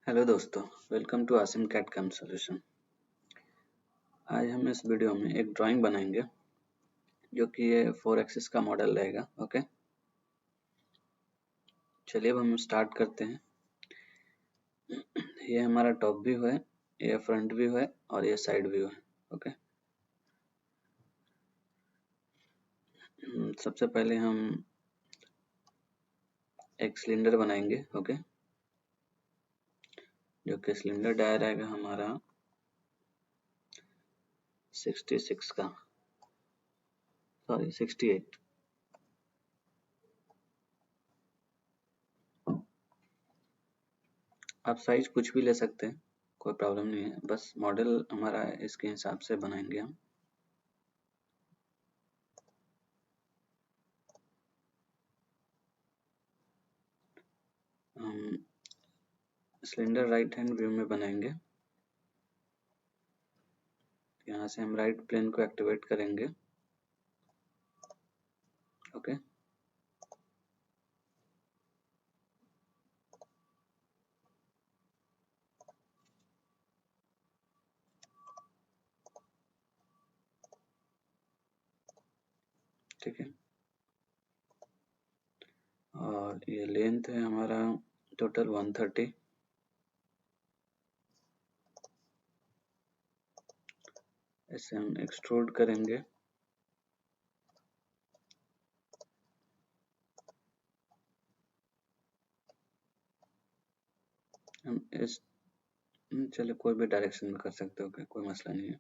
Hello दोस्तों, welcome to Asim CAT cam solution. आज हम इस वीडियो में एक ड्राइंग बनाएंगे जो कि ये 4 एक्सिस का मॉडल रहेगा। ओके, चलिए अब हम स्टार्ट करते हैं। ये हमारा टॉप व्यू है, ये फ्रंट व्यू है और ये साइड व्यू है। ओके, सबसे पहले हम एक सिलेंडर बनाएंगे। ओके, जो कि सिलेंडर डायर आएगा हमारा 66 का, सॉरी 68। आप साइज कुछ भी ले सकते हैं, कोई प्रॉब्लम नहीं है, बस मॉडल हमारा इसके हिसाब से बनाएंगे हम। हम सिलेंडर राइट हैंड व्यू में बनाएंगे। यहाँ से हम राइट प्लेन को एक्टिवेट करेंगे। ओके, ठीक है। और ये लेंथ है हमारा टोटल 130। इसे हम एक्सट्रूड करेंगे। हम इस चलिए कोई भी डायरेक्शन में कर सकते हो, कोई मसला नहीं है।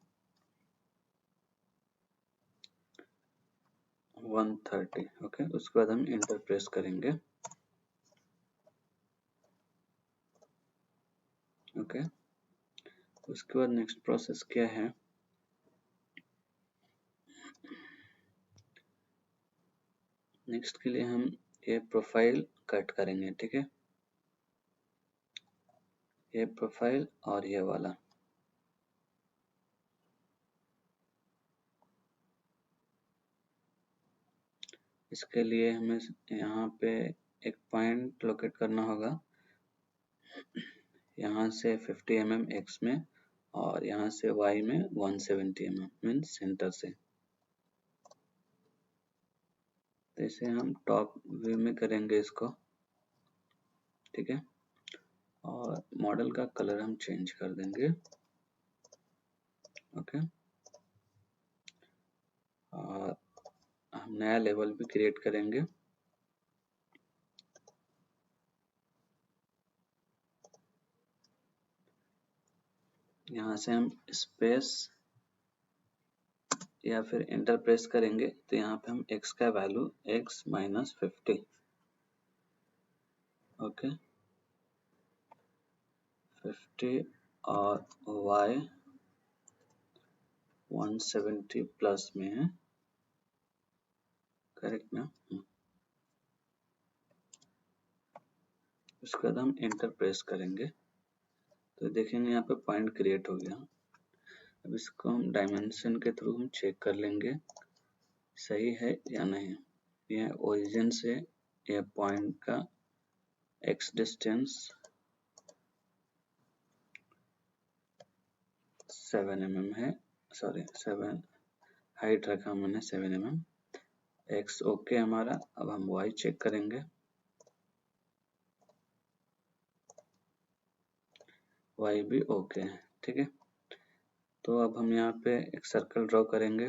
130। ओके, उसके बाद हम इंटर प्रेस करेंगे। ओके, उसके बाद नेक्स्ट प्रोसेस क्या है, नेक्स्ट के लिए हम ये प्रोफाइल कट करेंगे। ठीक है, ये प्रोफाइल और ये वाला, इसके लिए हमें यहाँ पे एक पॉइंट लोकेट करना होगा। यहाँ से 50 mm x में और यहाँ से y में 170 mm, मीन्स सेंटर से। तो इसे हम टॉप व्यू में करेंगे इसको। ठीक है, और मॉडल का कलर हम चेंज कर देंगे। ओके, और हम नया लेवल भी क्रिएट करेंगे। यहाँ से हम स्पेस या फिर इंटर प्रेस करेंगे तो यहाँ पे हम x का वैल्यू x माइनस 50। ओके, 50 और y 170 प्लस में है, करेक्ट ना। उसके बाद हम इंटर प्रेस करेंगे तो देखेंगे यहाँ पे पॉइंट क्रिएट हो गया। अब इसको हम डायमेंशन के थ्रू हम चेक कर लेंगे सही है या नहीं। यह ओरिजिन से यह पॉइंट का x डिस्टेंस 7 mm है, सॉरी 7 हाइट रखा मैंने 7 mm। x ओके हमारा। अब हम y चेक करेंगे, y भी ओके है। ठीक है, तो अब हम यहाँ पे एक सर्कल ड्रॉ करेंगे।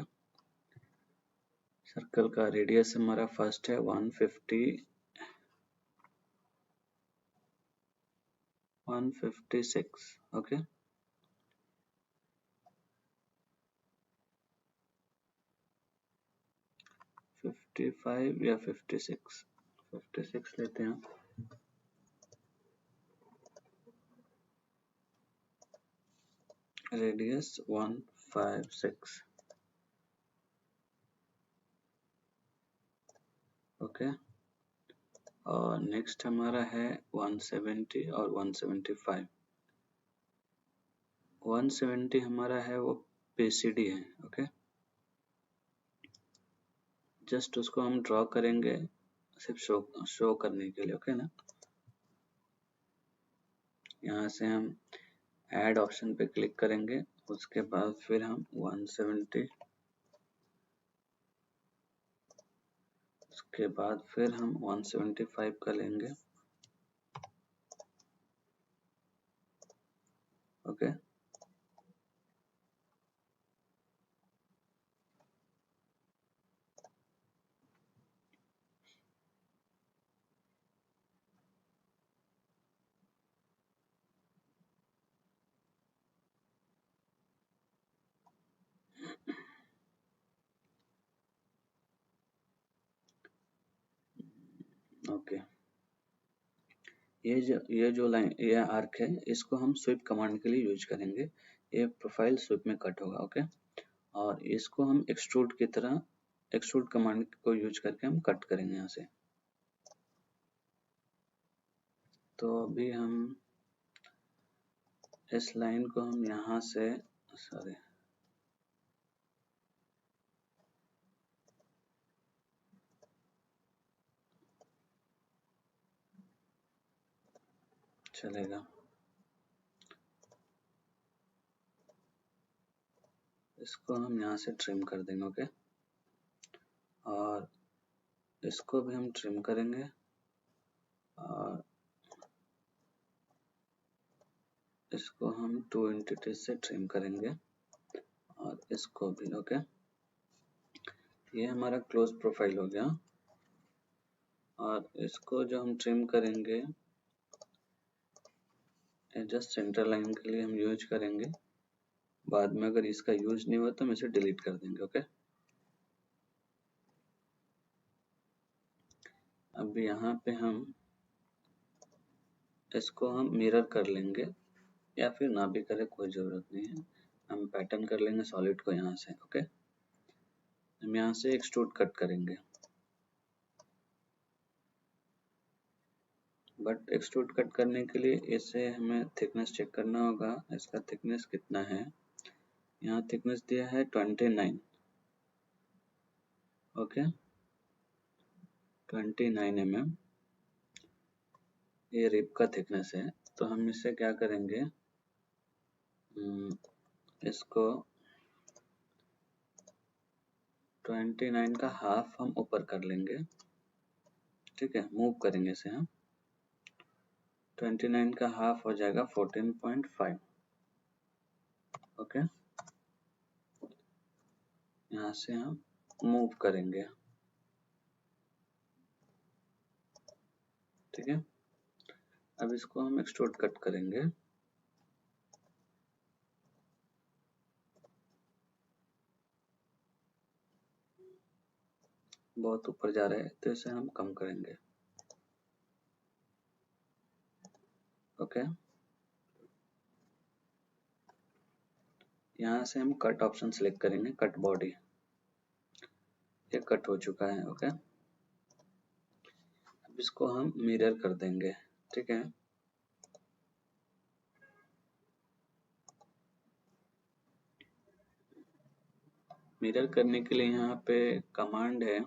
सर्कल का रेडियस हमारा फर्स्ट है 156। ओके, 55 या 56 लेते हैं। रेडियस 156। ओके, और नेक्स्ट हमारा है 170 और 175। 170 हमारा है वो PCD है। ओके, जस्ट उसको हम ड्रॉ करेंगे सिर्फ शो करने के लिए। ओके ना, यहाँ से हम ऐड ऑप्शन पे क्लिक करेंगे, उसके बाद फिर हम 170, उसके बाद फिर हम 175 का लेंगे। Okay, okay. ये जो लाइन, ये आर्क है, इसको हम स्वीप कमांड के लिए यूज करेंगे। ये प्रोफाइल स्वीप में कट होगा। ओके, और इसको हम एक्सट्रूड की तरह, एक्सट्रूड कमांड को यूज करके हम कट करेंगे यहाँ से। तो अभी हम इस लाइन को हम यहाँ से, सॉरी, चलेगा, इसको हम यहाँ से ट्रिम कर देंगे। ओके, और इसको भी हम ट्रिम करेंगे, और इसको हम 2 एंटिटीज से ट्रिम करेंगे, और इसको भी। ओके, ये हमारा क्लोज प्रोफाइल हो गया। और इसको जो हम ट्रिम करेंगे, जस्ट सेंटर लाइन के लिए हम यूज करेंगे। बाद में अगर इसका यूज नहीं हुआ तो हम इसे डिलीट कर देंगे। ओके, अब यहाँ पे हम इसको हम मिरर कर लेंगे, या फिर ना भी करें, कोई जरूरत नहीं है। हम पैटर्न कर लेंगे सॉलिड को यहाँ से। ओके, हम यहाँ से एक्सट्रूड कट करेंगे, बट एक्सट्रूड कट करने के लिए इसे हमें थिकनेस चेक करना होगा। इसका थिकनेस कितना है, यहाँ थिकनेस दिया है 29। ओके, 29 mm ये रिब का थिकनेस है। तो हम इसे क्या करेंगे, इसको 29 का हाफ हम ऊपर कर लेंगे। ठीक है, मूव करेंगे इसे हम। 29 का हाफ हो जाएगा 14.5। ओके, यहाँ से हम मूव करेंगे। ठीक है, अब इसको हम एक्सट्रूड कट करेंगे। बहुत ऊपर जा रहा है तो इसे हम कम करेंगे। ओके, यहाँ से हम कट ऑप्शन सेलेक्ट करेंगे, कट बॉडी। ये कट हो चुका है। ओके, अब इसको हम मिरर कर देंगे। ठीक है, मिरर करने के लिए यहाँ पे कमांड है,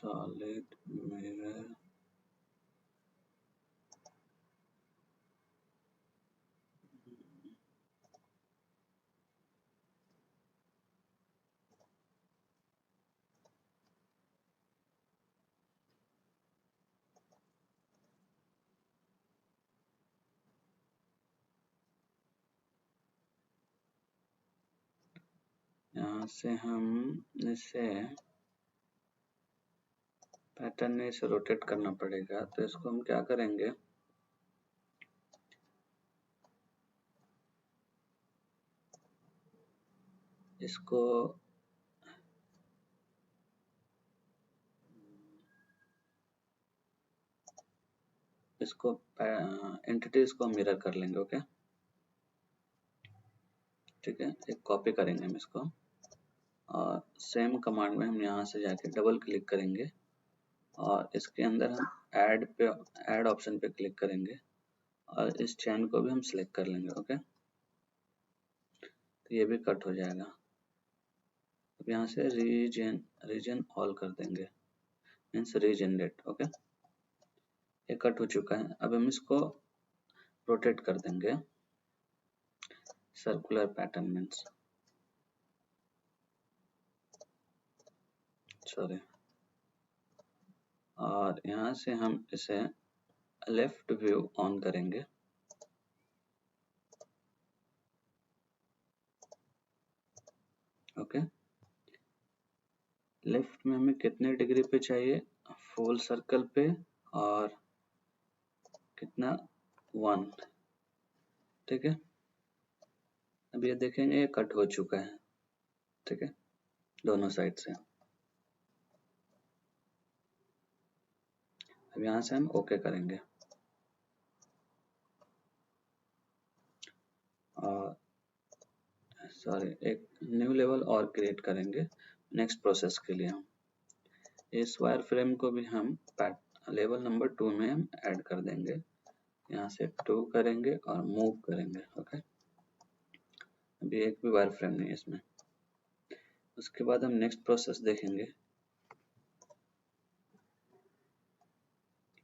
सॉलिड मिरर। यहाँ से हम इसे पैटर्न में इसे रोटेट करना पड़ेगा। तो इसको हम क्या करेंगे, इसको इसको एंटिटीज को मिरर कर लेंगे। ओके, ठीक है, एक कॉपी करेंगे हम इसको, और सेम कमांड में हम यहाँ से जाके डबल क्लिक करेंगे, और इसके अंदर हम ऐड ऑप्शन पे क्लिक करेंगे और इस चैन को भी हम सिलेक्ट कर लेंगे। ओके, तो ये भी कट हो जाएगा। अब यहाँ से रीजन ऑल कर देंगे, मीन्स रीजनरेट। ओके, ये कट हो चुका है। अब हम इसको रोटेट कर देंगे, सर्कुलर पैटर्न मीन्स, सॉरी, और यहाँ से हम इसे लेफ्ट व्यू ऑन करेंगे। ओके, लेफ्ट में हमें कितने डिग्री पे चाहिए, फुल सर्कल पे, और कितना 1। ठीक है, अब ये देखेंगे ये कट हो चुका है। ठीक है, दोनों साइड से। अब यहाँ से हम ओके करेंगे और सॉरी एक न्यू लेवल और क्रिएट करेंगे नेक्स्ट प्रोसेस के लिए। हम इस वायर फ्रेम को भी हम लेवल नंबर 2 में हम ऐड कर देंगे। यहाँ से 2 करेंगे और मूव करेंगे। ओके, अभी एक भी वायर फ्रेम नहीं है इसमें। उसके बाद हम नेक्स्ट प्रोसेस देखेंगे।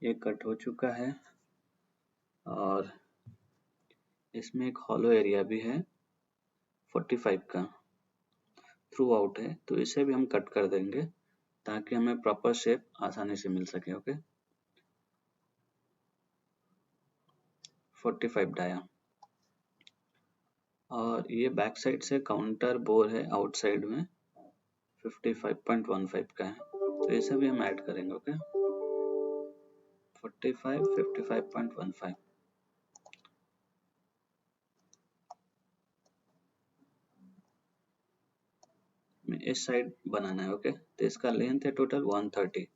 ये कट हो चुका है और इसमें एक हॉलो एरिया भी है 45 का, थ्रू आउट है, तो इसे भी हम कट कर देंगे ताकि हमें प्रॉपर शेप आसानी से मिल सके। ओके, 45 डाया, और ये बैक साइड से काउंटर बोर है आउटसाइड में 55.15 का है, तो इसे भी हम ऐड करेंगे। ओके, 45, 55.15। में इस साइड बनाना है। ओके, तो इसका लेंथ है टोटल 130।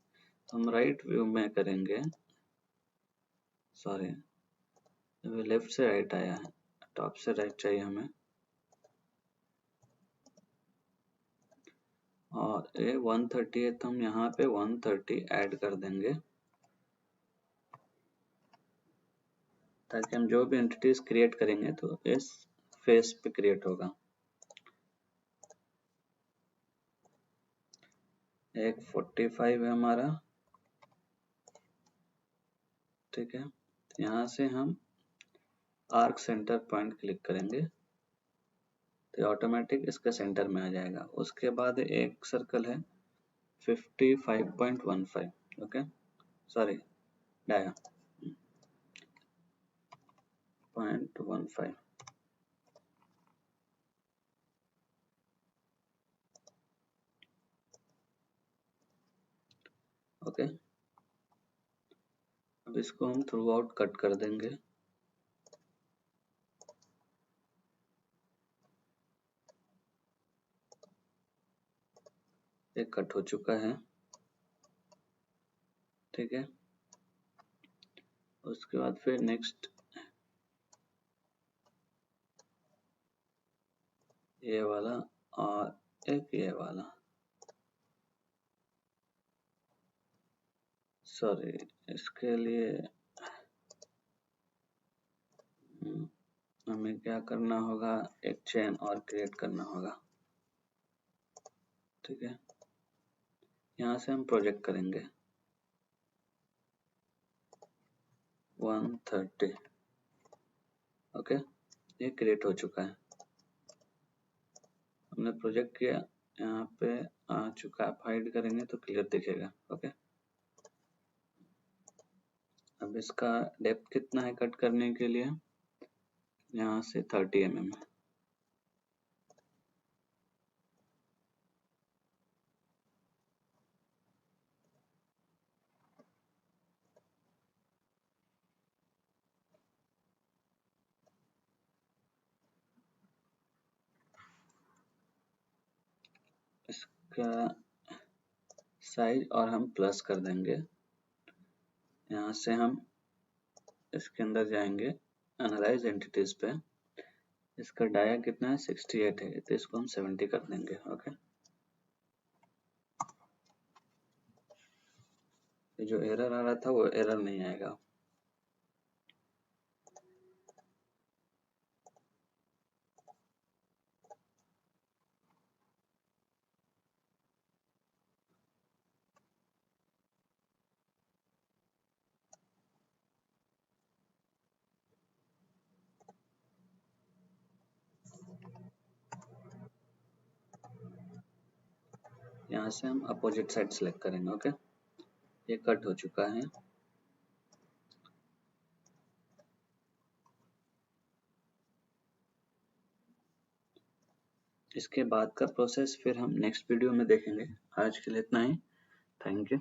तो हम राइट व्यू में करेंगे, सॉरी लेफ्ट से राइट आया है, टॉप से राइट चाहिए हमें, और ये 130 है तो हम यहाँ पे 130 ऐड कर देंगे ताकि हम जो भी एंटिटीज क्रिएट करेंगे तो इस फेस पे क्रिएट होगा। एक 45 है हमारा। ठीक है, यहाँ से हम आर्क सेंटर पॉइंट क्लिक करेंगे तो ऑटोमेटिक इसके सेंटर में आ जाएगा। उसके बाद एक सर्कल है 55.15। Okay, sorry dia 0.15। ओके, अब इसको हम थ्रू आउट कट कर देंगे। एक कट हो चुका है। ठीक है, उसके बाद फिर नेक्स्ट ये वाला और एक ये वाला, सॉरी इसके लिए हमें क्या करना होगा, एक चेन और क्रिएट करना होगा। ठीक है, यहाँ से हम प्रोजेक्ट करेंगे 130। ओके, ये क्रिएट हो चुका है, हमने प्रोजेक्ट किया, यहाँ पे आ चुका है। हाइड करेंगे तो क्लियर दिखेगा। ओके, अब इसका डेप्थ कितना है कट करने के लिए, यहाँ से 30 mm है। इसका साइज और हम प्लस कर देंगे। यहाँ से हम इसके अंदर जाएंगे एनालाइज एंटिटीज पे, इसका डाया कितना है 68 है, तो इसको हम 70 कर देंगे। ओके, ये जो एरर आ रहा था वो एरर नहीं आएगा। यहाँ से हम अपोजिट साइड सेलेक्ट करेंगे। ओके, ये कट हो चुका है। इसके बाद का प्रोसेस फिर हम नेक्स्ट वीडियो में देखेंगे। आज के लिए इतना ही। Thank you.